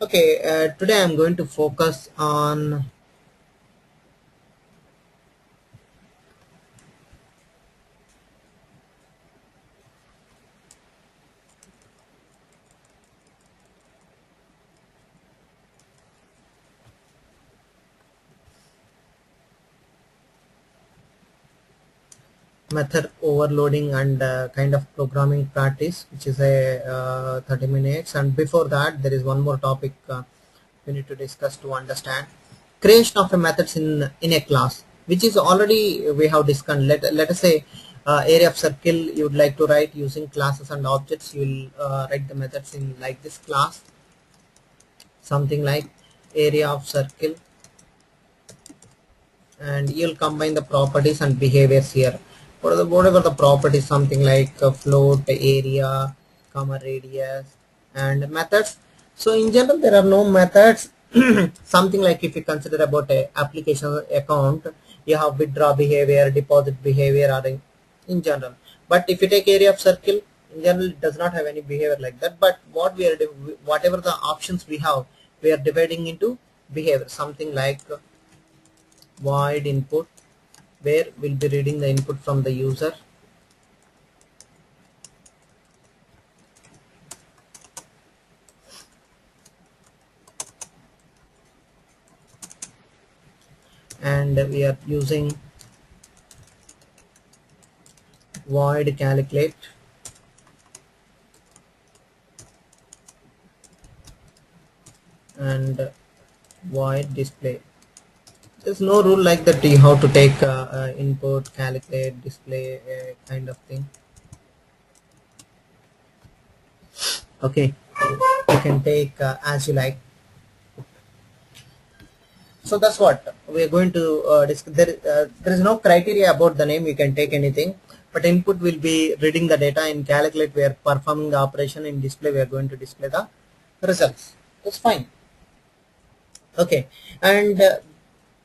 Okay, today I'm going to focus on method overloading and kind of programming practice, which is a 30 minutes. And before that, there is one more topic we need to discuss to understand creation of a methods in a class, which is already we have discussed. Let us say area of circle you would like to write using classes and objects. You will write the methods in like this class, something like area of circle, and you'll combine the properties and behaviors here. Whatever the properties, something like float, area, comma, radius, and methods. So in general, there are no methods. Something like if you consider about a application account, you have withdraw behavior, deposit behavior, or in general. But if you take area of circle, in general, it does not have any behavior like that. But what we are whatever the options we have, we are dividing into behavior. Something like void input, where we'll be reading the input from the user, and we are using void calculate and void display. There's no rule like that you have to take input, calculate, display, kind of thing. Okay, you can take as you like. So that's what we are going to discuss. There is no criteria about the name. You can take anything, but input will be reading the data. In calculate we are performing the operation. In display we are going to display the results. That's fine. Okay, and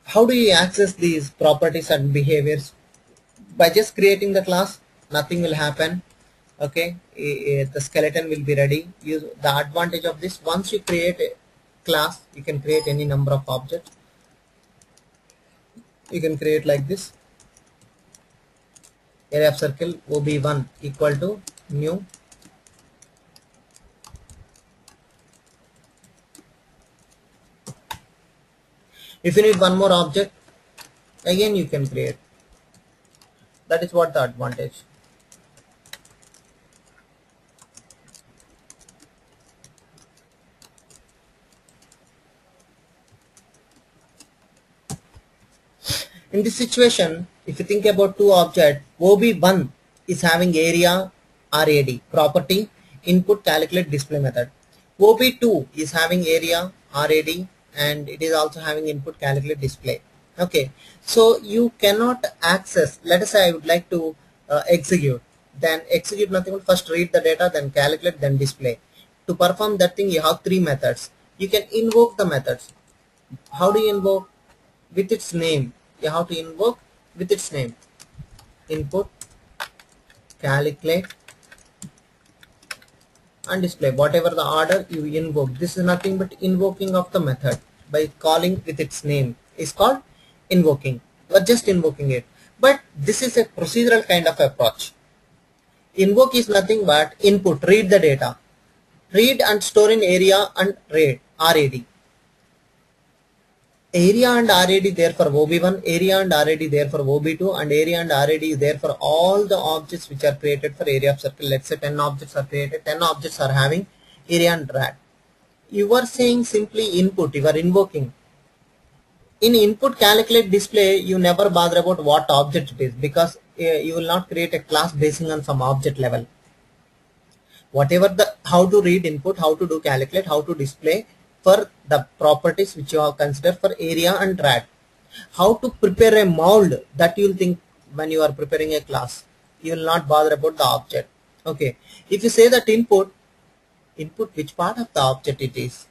how do you access these properties and behaviors? By just creating the class, nothing will happen. Okay, the skeleton will be ready. The advantage of this, once you create a class, you can create any number of objects. You can create like this: area of circle ob1 equal to new if you need one more object, again you can create. That is what the advantage. In this situation, if you think about two objects, OB1 is having area RAD property, input, calculate, display method. OB2 is having area RAD and it is also having input, calculate, display. Okay, so you cannot access. Let us say I would like to execute. Then execute nothing but first read the data, then calculate, then display. To perform that thing, you have three methods. You can invoke the methods. How do you invoke? With its name. You have to invoke with its name. Input, calculate, and display. Whatever the order you invoke, this is nothing but invoking of the method by calling with its name is called invoking. You are just invoking it. But this is a procedural kind of approach. Invoke is nothing but input, read the data. Read and store in area and RAD. Area and RAD there for OB1, area and RAD there for OB2, and area and RAD is there for all the objects which are created for area of circle. Let's say 10 objects are created, 10 objects are having area and RAD. You are saying simply input, you are invoking. In input, calculate, display, you never bother about what object it is, because you will not create a class basing on some object level. Whatever the, how to read input, how to do calculate, how to display, for the properties which you have considered for area and RAD. How to prepare a mold, that you will think when you are preparing a class. You will not bother about the object. Okay. If you say that input, which part of the object it is?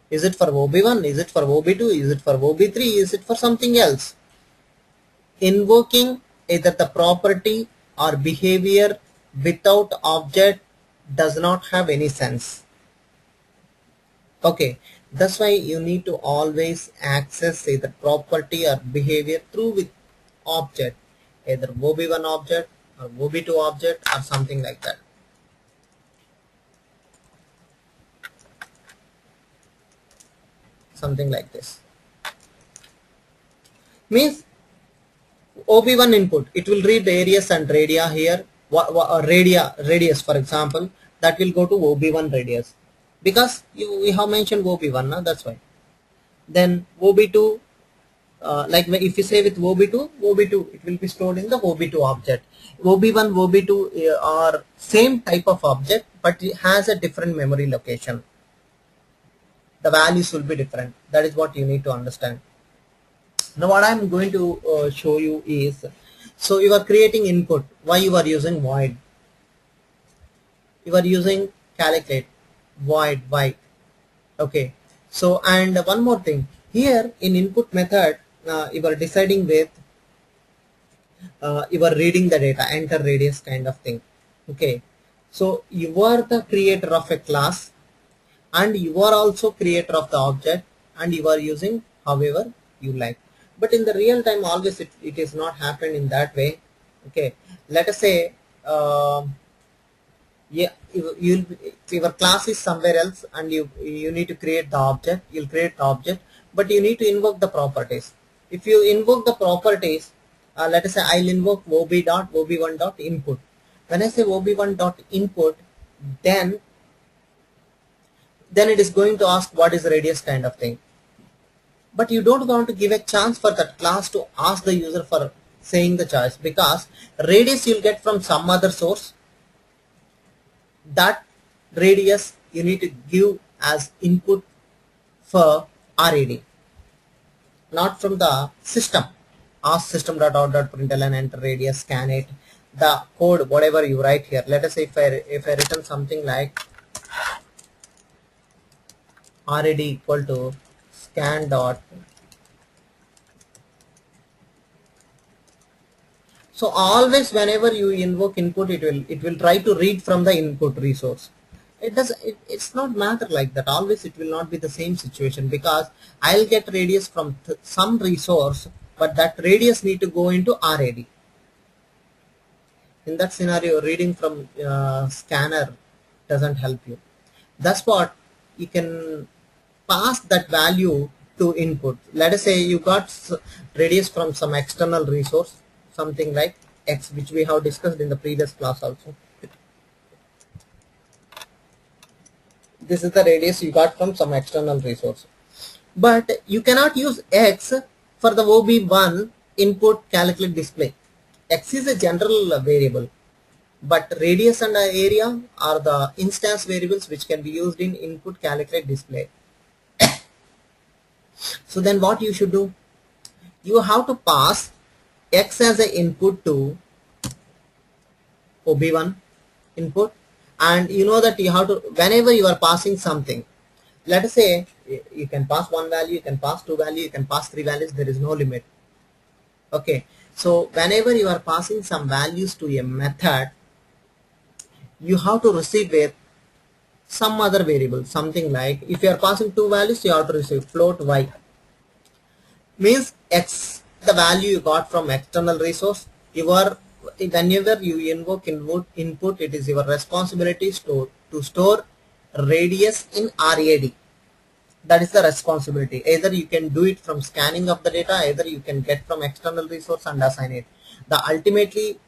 Is it for OB1? Is it for OB2? Is it for OB3? Is it for something else? Invoking either the property or behavior without object does not have any sense. Okay, that's why you need to always access either property or behavior through with object, either OB1 object or OB2 object or something like that. Something like this. Means OB1 input, it will read the areas and radia here, radius for example, that will go to OB1 radius. Because we have mentioned OB1, no? That's why. Then OB2, like if you say with OB2, it will be stored in the OB2 object. OB1, OB2 are same type of object, but it has a different memory location. The values will be different. That is what you need to understand. Now what I am going to show you is, so you are creating input. Why you are using void? You are using calculate, void, why? Okay. So and one more thing here in input method, you are deciding with you are reading the data, enter radius kind of thing. Okay. So you are the creator of a class and you are also creator of the object and you are using however you like. But in the real time always it is not happen in that way. Okay. Let us say yeah, your class is somewhere else and you need to create the object. You'll create the object, but you need to invoke the properties. If you invoke the properties, let us say I'll invoke ob1 dot input. When I say ob1 dot input, then it is going to ask what is radius kind of thing. But you don't want to give a chance for that class to ask the user for saying the choice, because radius you'll get from some other source. That radius you need to give as input for RAD, not from the system. Ask system.out.println and enter radius, scan it. The code whatever you write here. Let us say if I written something like RAD equal to scan dot. So always whenever you invoke input, it will try to read from the input resource. It's not matter like that. Always it will not be the same situation, because I'll get radius from some resource, but that radius need to go into RAD. In that scenario, reading from scanner doesn't help you. That's what you can pass that value to input. Let us say you got radius from some external resource, something like x, which we have discussed in the previous class also. This is the radius you got from some external resource. But you cannot use x for the OB1 input calculate display. X is a general variable, but radius and area are the instance variables which can be used in input calculate display. So then what you should do? You have to pass x as an input to OB1 input, and you know that you have to, whenever you are passing something, let us say you can pass one value, you can pass two values, you can pass three values, there is no limit. Okay, so whenever you are passing some values to a method, you have to receive with some other variable, something like if you are passing two values, you have to receive float y. Means x, the value you got from external resource. Whenever you invoke input, it is your responsibility to store radius in RAD. That is the responsibility. Either you can do it from scanning of the data, either you can get from external resource and assign it. Ultimately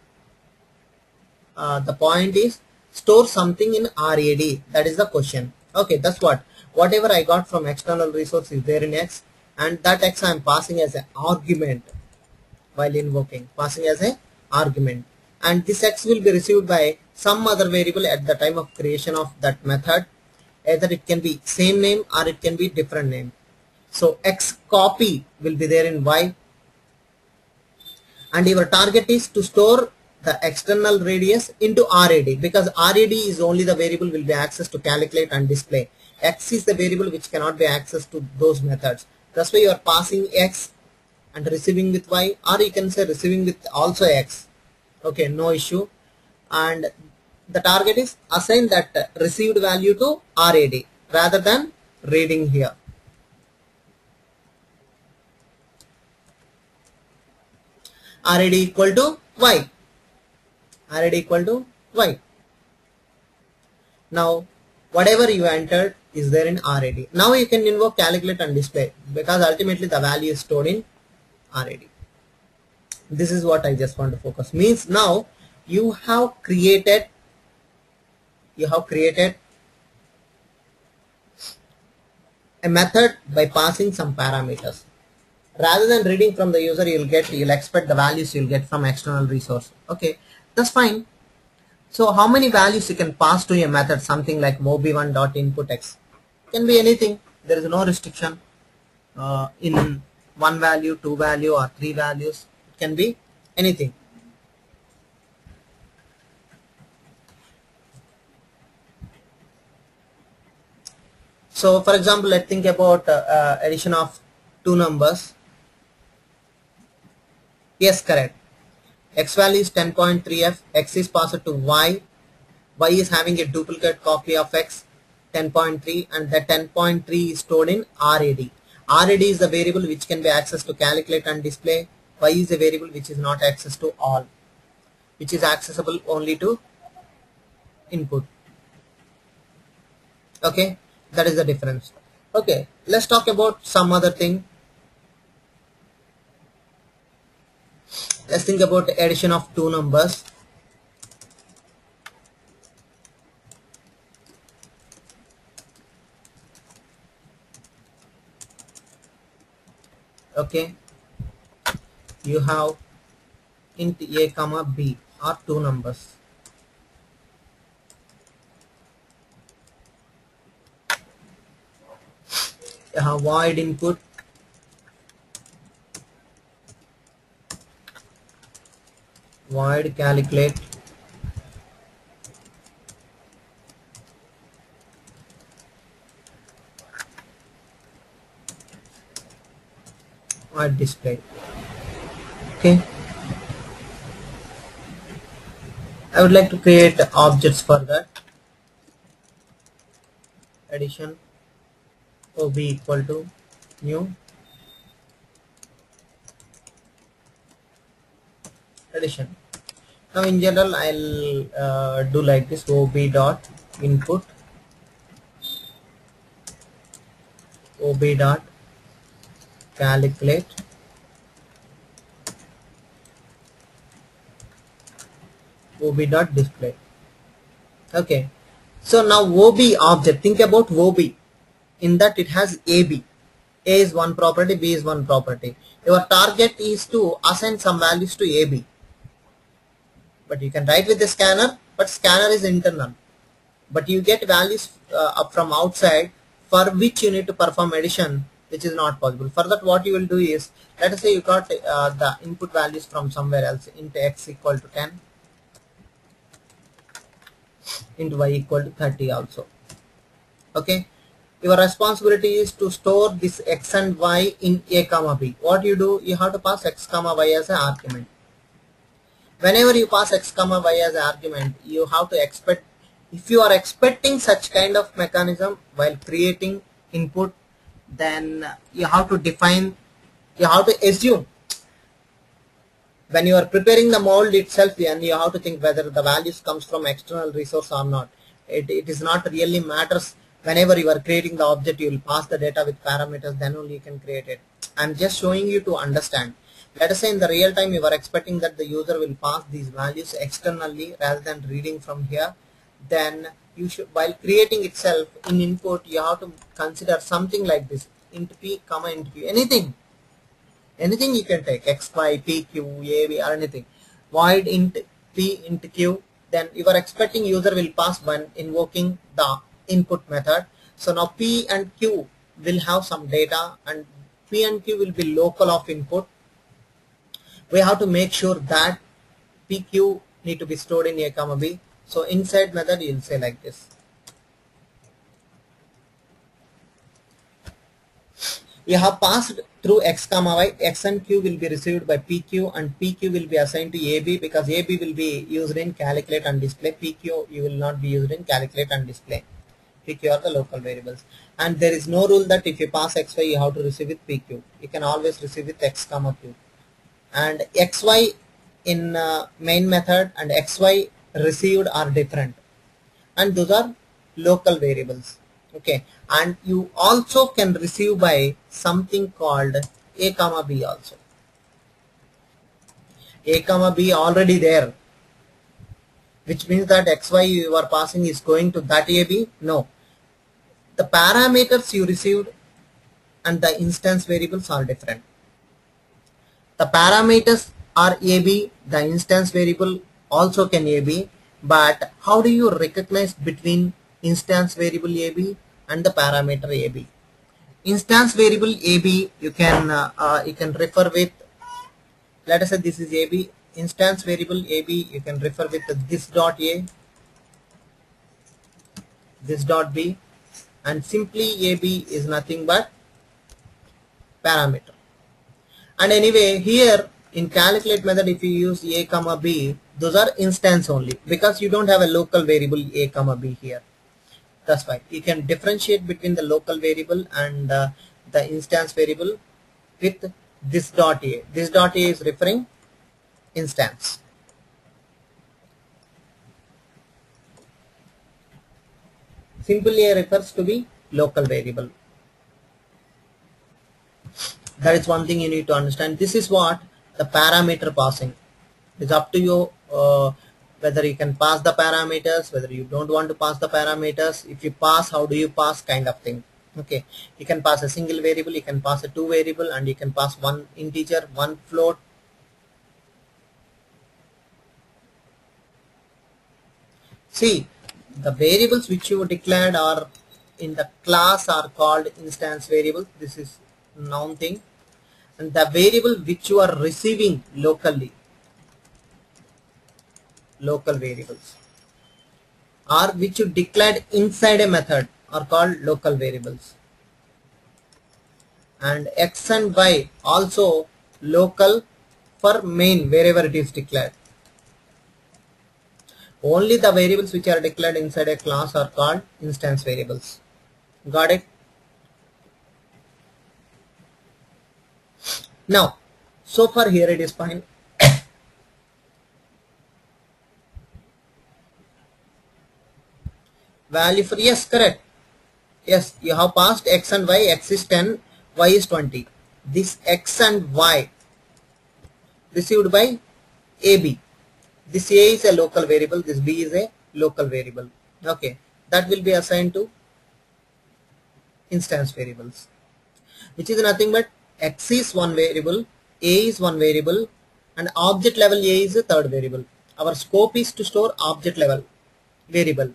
the point is store something in RAD. That is the question. Okay, that's what. Whatever I got from external resource is there in X, and that X I am passing as an argument while invoking, passing as an argument, and this X will be received by some other variable at the time of creation of that method. Either it can be same name or it can be different name. So X copy will be there in Y, and your target is to store the external radius into RAD, because RAD is only the variable will be accessed to calculate and display. X is the variable which cannot be accessed to those methods. That's why you are passing X and receiving with Y, or you can say receiving with also X. Okay, no issue. And the target is assign that received value to RAD rather than reading here. RAD equal to Y. RAD equal to Y. Now whatever you entered is there in RAD. Now you can invoke calculate and display because ultimately the value is stored in RAD. This is what I just want to focus. Means now you have created a method by passing some parameters. Rather than reading from the user, you'll expect the values you'll get from external resource. Okay, that's fine. So how many values you can pass to a method? Something like ob1.inputx can be anything. There is no restriction in one value, two value, or three values. It can be anything. So for example, let's think about addition of two numbers. Yes, correct. X value is 10.3f, x is passed to y is having a duplicate copy of x 10.3 and that 10.3 is stored in RAD. RAD is the variable which can be accessed to calculate and display. Y is a variable which is not accessed to all, which is accessible only to input. Okay, that is the difference. Okay, let's talk about some other thing. Let's think about the addition of two numbers. Okay, you have int a comma b are two numbers. You have void input, void calculate, void display. Okay, I would like to create objects for that. Addition ob equal to new addition. Now in general I'll do like this: ob dot input, ob dot calculate, ob dot display. Okay, so now ob object, think about ob. In that it has AB. A is one property, B is one property. Your target is to assign some values to AB. But you can write with the scanner, but scanner is internal. But you get values up from outside for which you need to perform addition, which is not possible. For that, what you will do is, let us say you got the input values from somewhere else. Int x equal to 10, int y equal to 30 also. Okay. Your responsibility is to store this x and y in a comma b. What you do, you have to pass x comma y as an argument. Whenever you pass x comma y as an argument, you have to expect, if you are expecting such kind of mechanism while creating input, then you have to define, you have to assume. When you are preparing the mold itself, then you have to think whether the values comes from external resource or not. It is not really matters. Whenever you are creating the object, you will pass the data with parameters, then only you can create it. I am just showing you to understand. Let us say in the real time you are expecting that the user will pass these values externally rather than reading from here. Then you should, while creating itself in input, you have to consider something like this: int p comma int q. Anything you can take, x, y, p, q, a, b, or anything. Void int p int q. Then you are expecting user will pass when invoking the input method. So now p and q will have some data, and p and q will be local of input. We have to make sure that p, q need to be stored in a comma b. So inside method you will say like this: you have passed through x comma y, x and q will be received by pq, and pq will be assigned to ab because ab will be used in calculate and display. Pq you will not be used in calculate and display. PQ are the local variables. And there is no rule that if you pass XY, you have to receive with PQ. You can always receive with X comma Q. And XY in main method and XY received are different. And those are local variables. Okay. And you also can receive by something called A comma B also. A comma B already there, which means that XY you are passing is going to that AB. No, the parameters you received and the instance variables are different. The parameters are AB, the instance variable also can AB, but how do you recognize between instance variable AB and the parameter AB? Instance variable AB you can refer with, let us say this is AB. Instance variable AB you can refer with this dot A, this dot B, and simply AB is nothing but parameter. And anyway, here in calculate method, if you use A comma B, those are instance only, because you don't have a local variable A comma B here. That's why you can differentiate between the local variable and the instance variable with this dot A. This dot A is referring instance. Simply A refers to be local variable. That is one thing you need to understand. This is what the parameter passing. It's up to you whether you can pass the parameters, whether you don't want to pass the parameters. If you pass, how do you pass, kind of thing. Okay, you can pass a single variable, you can pass a two variable, and you can pass one integer, one float. See, the variables which you declared are in the class are called instance variables. This is noun thing. And the variable which you are receiving locally, local variables, or which you declared inside a method are called local variables. And X and Y also local for main, wherever it is declared. Only the variables which are declared inside a class are called instance variables. Got it? Now, so far here it is fine. Value for, yes, correct. Yes, you have passed X and Y. X is 10, Y is 20. This X and Y received by AB. This A is a local variable, this B is a local variable. Okay, that will be assigned to instance variables, which is nothing but X is one variable, A is one variable, and object level A is a third variable. Our scope is to store object level variable.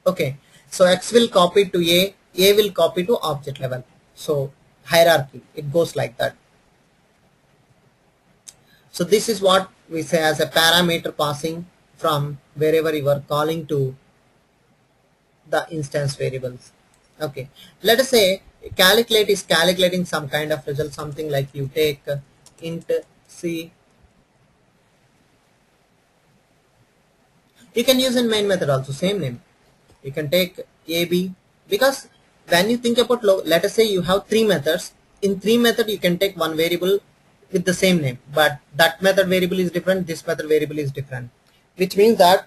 Okay, so X will copy to A will copy to object level. So hierarchy, it goes like that. So this is what we say as a parameter passing from wherever you are calling to the instance variables. Okay, let us say calculate is calculating some kind of result, something like you take int C. You can use in main method also, same name. You can take AB, because when you think about, let us say you have three methods. In three methods you can take one variable with the same name, but that method variable is different, this method variable is different, which means that,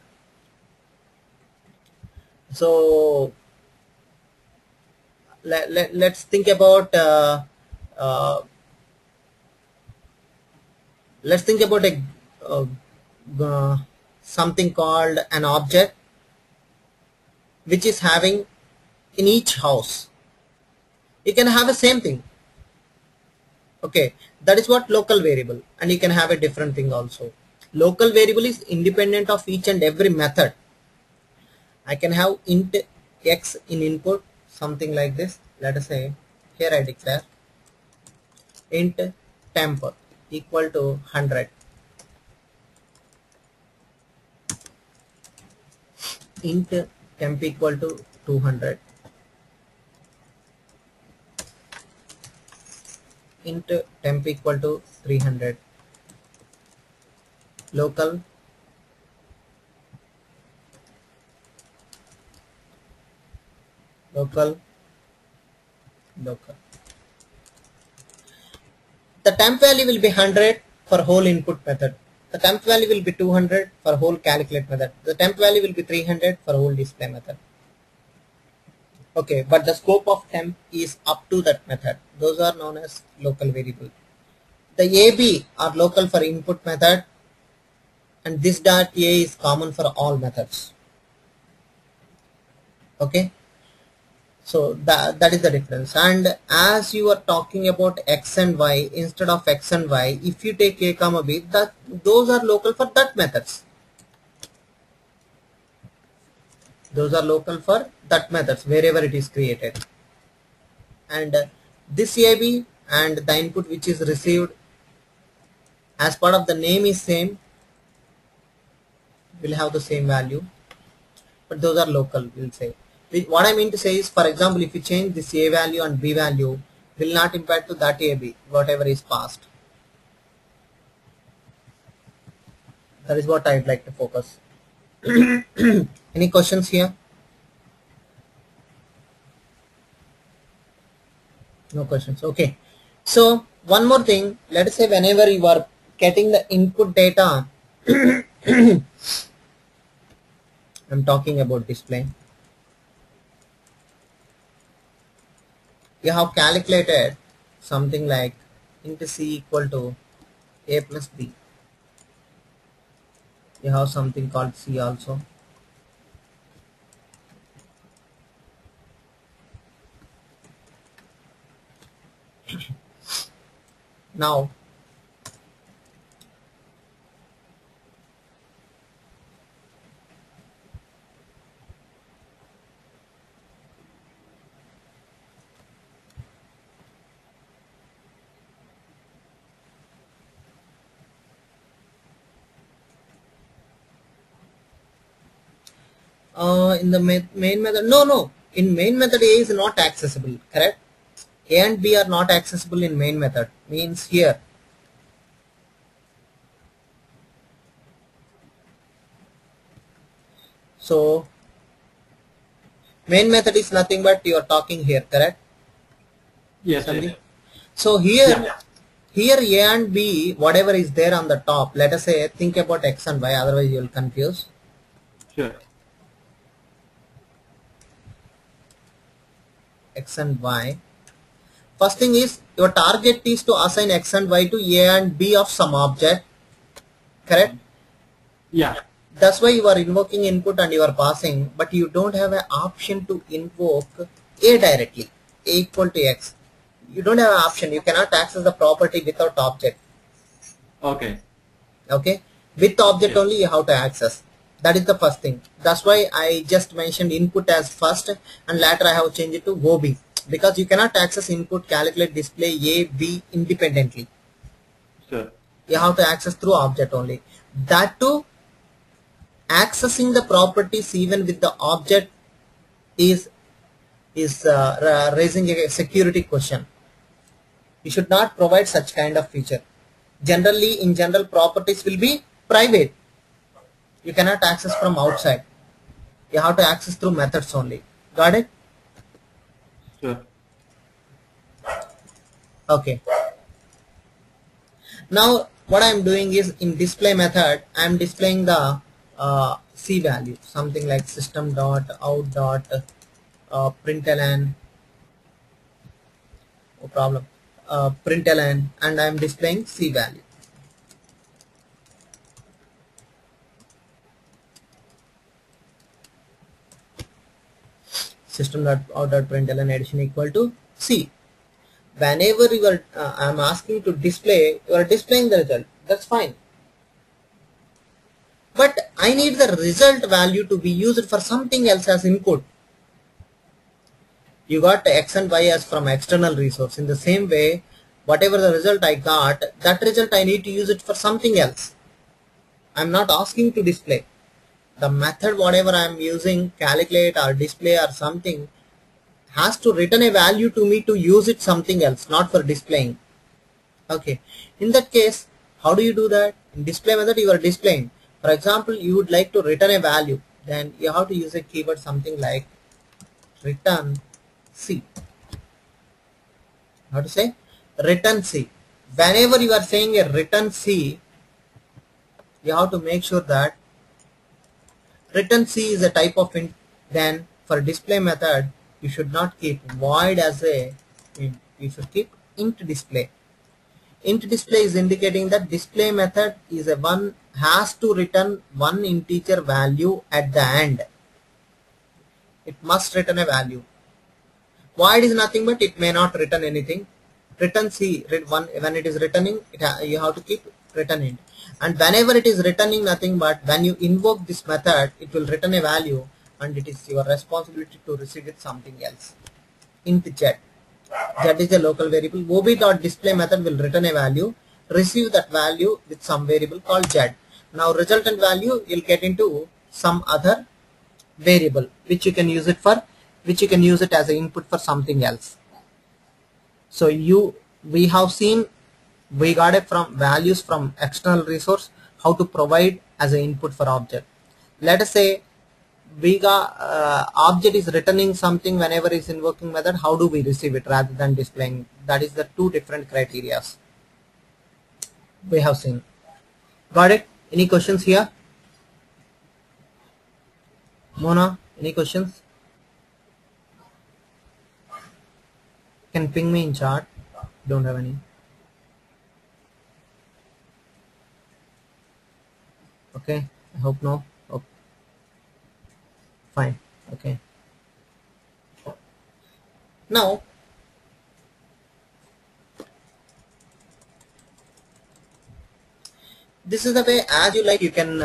so let's think about something called an object which is having in each house. You can have the same thing. Okay, that is what local variable, and you can have a different thing also. Local variable is independent of each and every method. I can have int X in input, something like this. Let us say here I declare int temp equal to 100, int temp equal to 200, int temp equal to 300, local local, local. The temp value will be 100 for whole input method. The temp value will be 200 for whole calculate method. The temp value will be 300 for whole display method. Okay, but the scope of temp is up to that method. Those are known as local variable. The AB are local for input method, and this dot A is common for all methods. Okay, so that is the difference. And as you are talking about X and Y, instead of X and Y, if you take A comma B, those are local for that methods. Those are local for that methods wherever it is created. And this AB and the input which is received as part of the name is same, will have the same value, but those are local, we'll say. What I mean to say is, for example, if you change this A value and B value, will not impact to that AB, whatever is passed. That is what I'd like to focus. Any questions here? No questions. Okay. So one more thing, let us say whenever you are getting the input data, I'm talking about display. You have calculated something like int C equal to A plus B. You have something called C also. Now in the main method, no, in main method A is not accessible, correct? A and B are not accessible in main method, means here. So main method is nothing but you are talking here, correct? Yes. Yes. So here A and B, whatever is there on the top, let us say, think about X and Y, otherwise you will confuse. Sure. X and Y. First thing is, your target is to assign X and Y to A and B of some object, correct? Yeah. That's why you are invoking input and you are passing, but you don't have an option to invoke A directly, A equal to X. You don't have an option. You cannot access the property without object. Okay. Okay. With object only you have to access. That is the first thing. That's why I just mentioned input as first, and later I have changed it to OB, because you cannot access input, calculate, display A, B independently. Sure. You have to access through object only. That too, accessing the properties even with the object is raising a security question. You should not provide such kind of feature. Generally, in general, properties will be private. You cannot access from outside. You have to access through methods only. Got it? Sure. Okay. Now what I am doing is, in display method I am displaying the C value, something like system dot out dot println, no problem, println, and I am displaying C value. System dot out dot println addition equal to C. Whenever you are I am asking to display, you are displaying the result. That's fine. But I need the result value to be used for something else as input. You got X and Y as from external resource. In the same way, whatever the result I got, that result I need to use it for something else. I'm not asking to display. The method whatever I'm using, calculate or display or something, has to return a value to me to use it something else, not for displaying. Okay. In that case, how do you do that? In display method you are displaying. For example, you would like to return a value, then you have to use a keyword something like return C. How to say? Return C. Whenever you are saying a return C, you have to make sure that return C is a type of int. Then for display method, you should not keep void as a int. You should keep int display. Int display is indicating that display method is a one has to return one integer value at the end. It must return a value. Void is nothing but it may not return anything. Return C, when it is returning, you have to keep return int. And whenever it is returning nothing but when you invoke this method, it will return a value and it is your responsibility to receive it something else. Int z. Z is a local variable. ob.display method will return a value, receive that value with some variable called z. Now resultant value you'll get into some other variable which you can use it as an input for something else. So we have seen we got it from values from external resource, how to provide as an input for object. Let us say we got object is returning something whenever it's invoking method. How do we receive it rather than displaying? That is the two different criteria we have seen. Got it? Any questions here? Mona, any questions? Can ping me in chat. Don't have any. Okay, I hope no. Oh, fine. Okay. Now this is the way as you like you can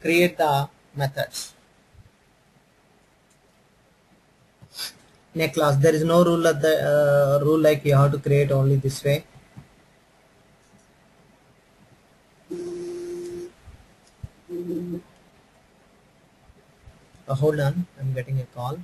create the methods in a class. There is no rule at the rule like you have to create only this way. Hold on, I'm getting a call.